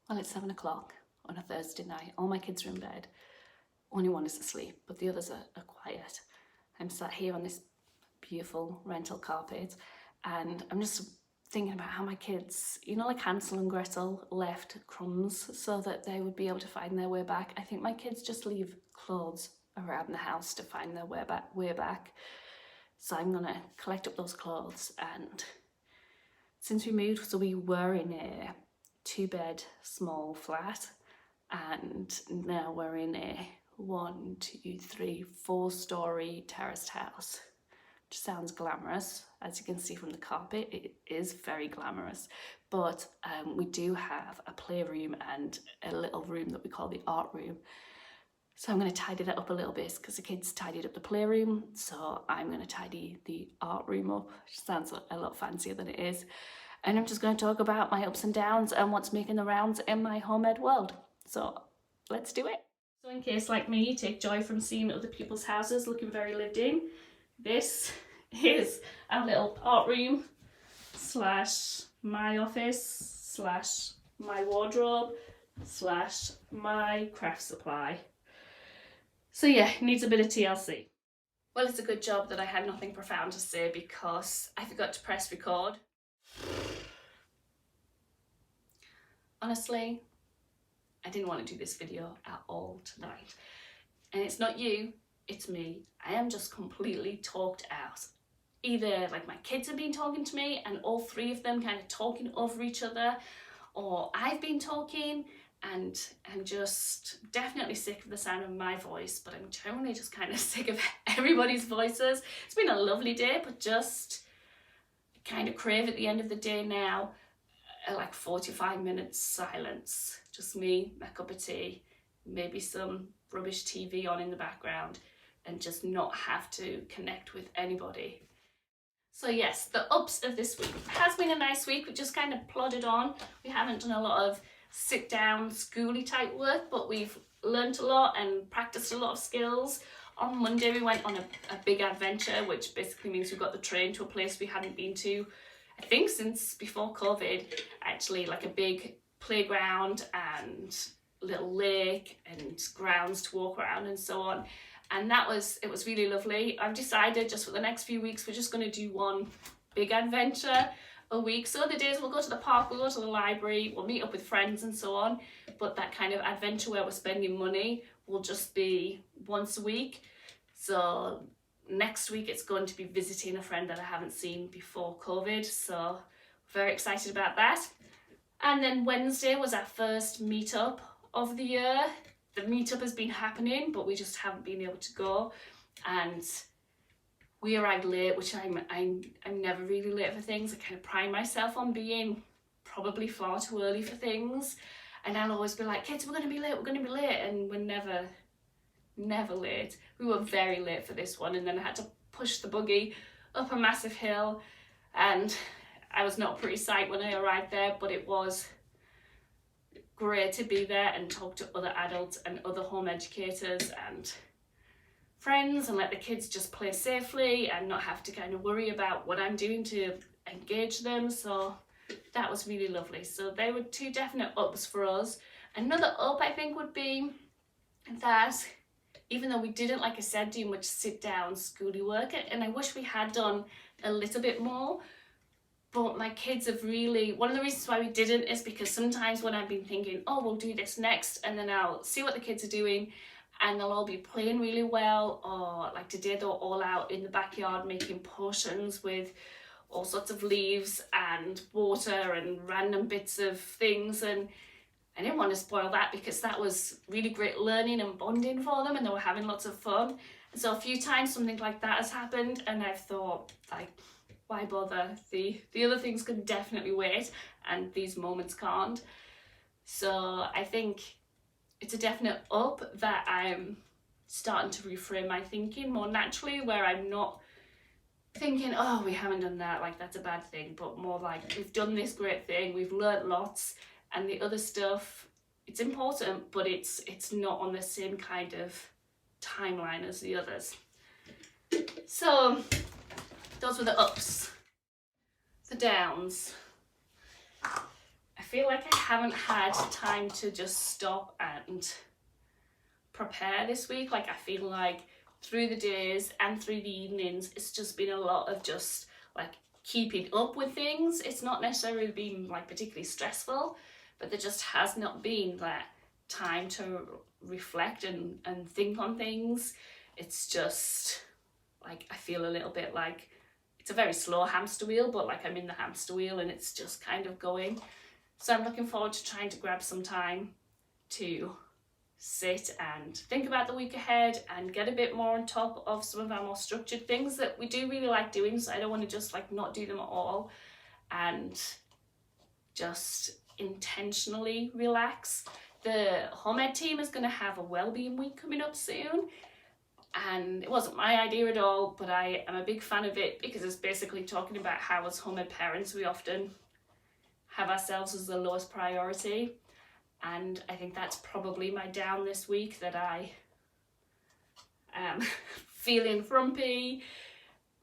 Well, it's 7 o'clock on a Thursday night. All my kids are in bed. Only one is asleep, but the others are quiet. I'm sat here on this beautiful rental carpet, and I'm just thinking about how my kids, you know, like Hansel and Gretel, left crumbs so that they would be able to find their way back. I think my kids just leave clothes around the house to find their way back. So I'm gonna collect up those clothes. And since we moved, so we were in a 2-bed small flat, and now we're in a 4-story terraced house, which sounds glamorous. As you can see from the carpet, it is very glamorous. But we do have a playroom and a little room that we call the art room. So I'm going to tidy that up a little bit because the kids tidied up the playroom. So I'm going to tidy the art room up, which sounds a lot fancier than it is. And I'm just going to talk about my ups and downs and what's making the rounds in my home ed world. So let's do it. So in case, like me, you take joy from seeing other people's houses looking very lived in, this is our little art room slash my office slash my wardrobe slash my craft supply. So yeah, it needs a bit of TLC. Well, it's a good job that I had nothing profound to say because I forgot to press record. Honestly, I didn't want to do this video at all tonight. And it's not you, it's me. I am just completely talked out. Either like my kids have been talking to me and all three of them kind of talking over each other, or I've been talking and I'm just definitely sick of the sound of my voice, but I'm generally just kind of sick of everybody's voices. It's been a lovely day, but just kind of crave at the end of the day now like 45 minutes silence. Just me, my cup of tea, maybe some rubbish TV on in the background, and just not have to connect with anybody. So yes, the ups of this week. It has been a nice week. We just kind of plodded on. We haven't done a lot of sit down schooly type work, but we've learnt a lot and practiced a lot of skills. On Monday we went on a big adventure, which basically means we got the train to a place we hadn't been to, I think, since before COVID. Actually, like a big playground and little lake and grounds to walk around and so on. And it was really lovely. I've decided just for the next few weeks, we're just going to do one big adventure a week. So the days we'll go to the park, we'll go to the library, we'll meet up with friends and so on. But that kind of adventure where we're spending money will just be once a week. So next week it's going to be visiting a friend that I haven't seen before COVID. So very excited about that. And then Wednesday was our first meetup of the year. The meetup has been happening, but we just haven't been able to go. And we arrived late, which I'm never really late for things. I kind of pride myself on being probably far too early for things. And I'll always be like, kids, we're going to be late. And we're never late. We were very late for this one. And then I had to push the buggy up a massive hill. And I was not a pretty sight when I arrived there, but it was great to be there and talk to other adults and other home educators and friends and let the kids just play safely and not have to kind of worry about what I'm doing to engage them. So that was really lovely. So they were two definite ups for us. Another up, I think, would be that even though we didn't, like I said, do much sit down schooly work, and I wish we had done a little bit more, but my kids have really, one of the reasons why we didn't is because sometimes when I've been thinking, oh, we'll do this next, and then I'll see what the kids are doing and they'll all be playing really well, or like today they're all out in the backyard making potions with all sorts of leaves and water and random bits of things, and I didn't want to spoil that because that was really great learning and bonding for them and they were having lots of fun. And so a few times something like that has happened and I've thought, like, why bother? The other things can definitely wait and these moments can't. So I think it's a definite up that I'm starting to reframe my thinking more naturally, where I'm not thinking, oh, we haven't done that, like that's a bad thing, but more like we've done this great thing, we've learnt lots, and the other stuff, it's important, but it's not on the same kind of timeline as the others. So those were the ups. The downs. I feel like I haven't had time to just stop and prepare this week. Like I feel like through the days and through the evenings, it's just been a lot of just like keeping up with things. It's not necessarily been like particularly stressful, but there just has not been that time to reflect and think on things. It's just like I feel a little bit like it's a very slow hamster wheel, but like I'm in the hamster wheel and it's just kind of going. So I'm looking forward to trying to grab some time to sit and think about the week ahead and get a bit more on top of some of our more structured things that we do really like doing. So I don't want to just like not do them at all and just intentionally relax. The Home Ed team is going to have a wellbeing week coming up soon, and it wasn't my idea at all, but I am a big fan of it because it's basically talking about how as Home Ed parents we often have ourselves as the lowest priority. And I think that's probably my down this week, that I am feeling frumpy,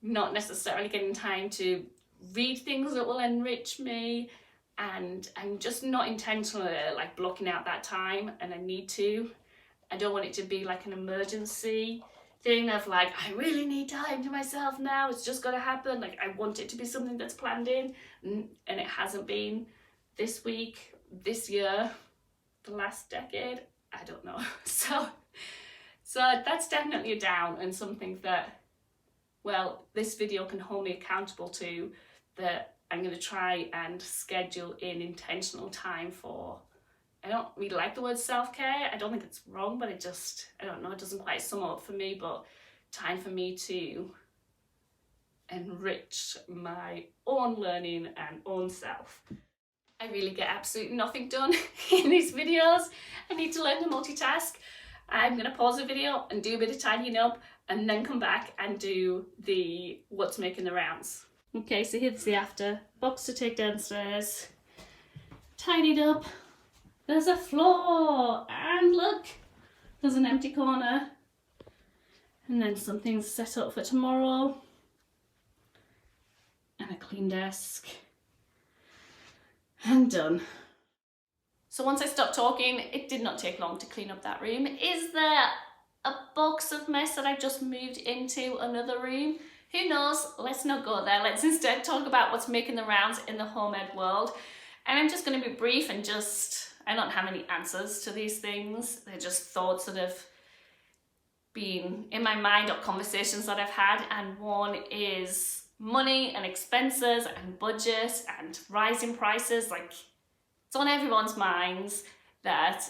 not necessarily getting time to read things that will enrich me, and I'm just not intentionally like blocking out that time, and I need to. I don't want it to be like an emergency thing of like, I really need time to myself now, it's just gotta happen. Like I want it to be something that's planned in, and it hasn't been this week, this year, the last decade, I don't know. So that's definitely a down, and something that, well, this video can hold me accountable to, that I'm going to try and schedule in intentional time for. I don't really like the word self-care. I don't think it's wrong, but it just, I don't know, it doesn't quite sum up for me, but time for me to enrich my own learning and own self. I really get absolutely nothing done in these videos. I need to learn to multitask. I'm going to pause the video and do a bit of tidying up and then come back and do the what's making the rounds. Okay, so here's the after. Box to take downstairs. Tidied up. There's a floor, and look, there's an empty corner. And then some things set up for tomorrow. And a clean desk. And done. So once I stopped talking, it did not take long to clean up that room. Is there a box of mess that I've just moved into another room? Who knows? Let's not go there. Let's instead talk about what's making the rounds in the Home Ed world. And I'm just going to be brief and just, I don't have any answers to these things. They're just thoughts that have been in my mind or conversations that I've had. And one is money and expenses and budget and rising prices. Like, it's on everyone's minds that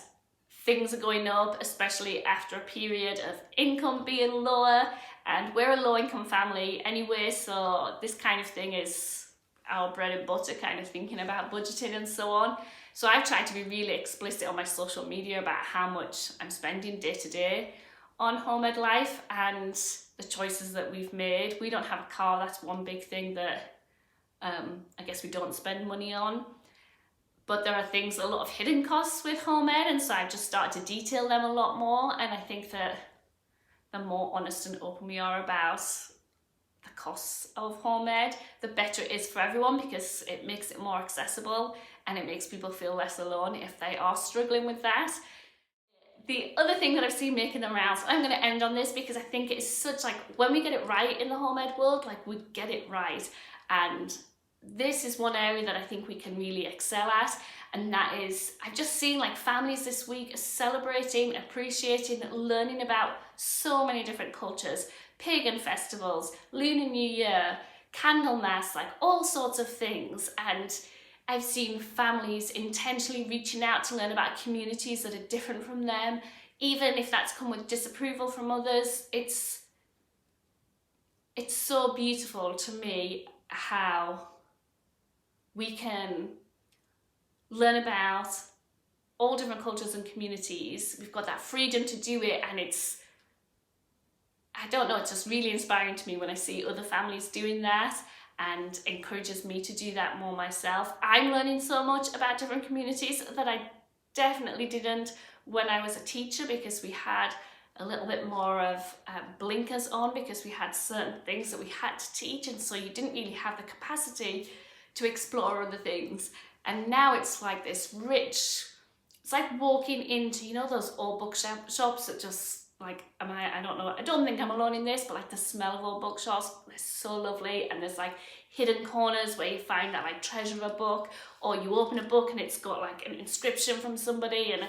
things are going up, especially after a period of income being lower, and we're a low-income family anyway, so this kind of thing is our bread and butter, kind of thinking about budgeting and so on. So I've tried to be really explicit on my social media about how much I'm spending day to day on Home Ed life and the choices that we've made. We don't have a car, that's one big thing that I guess we don't spend money on. But there are things, a lot of hidden costs with Home Ed, and so I've just started to detail them a lot more, and I think that the more honest and open we are about the costs of Home Ed, the better it is for everyone, because it makes it more accessible and it makes people feel less alone if they are struggling with that. The other thing that I've seen making the rounds, I'm going to end on this because I think it is such, like, when we get it right in the Home Ed world, like, we get it right. And this is one area that I think we can really excel at, and that is, I've just seen like families this week are celebrating, appreciating, learning about so many different cultures, pagan festivals, Lunar New Year, Candlemas, like all sorts of things. And I've seen families intentionally reaching out to learn about communities that are different from them, even if that's come with disapproval from others. It's so beautiful to me how we can learn about all different cultures and communities. We've got that freedom to do it, and it's, I don't know, it's just really inspiring to me when I see other families doing that, and encourages me to do that more myself. I'm learning so much about different communities that I definitely didn't when I was a teacher, because we had a little bit more of blinkers on, because we had certain things that we had to teach, and so you didn't really have the capacity to explore other things. And now it's like this rich, it's like walking into, you know, those old shops that just like, I don't know, I don't think I'm alone in this, but like the smell of old bookshops is so lovely. And there's like hidden corners where you find that like treasure of a book, or you open a book and it's got like an inscription from somebody, and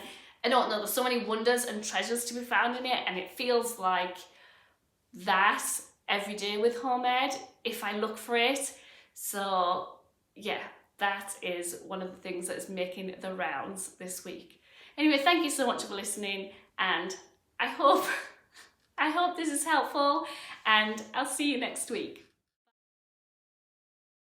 I don't know, there's so many wonders and treasures to be found in it, and it feels like that every day with Home Ed if I look for it. So yeah, that is one of the things that is making the rounds this week. Anyway, thank you so much for listening, and I hope this is helpful, and I'll see you next week.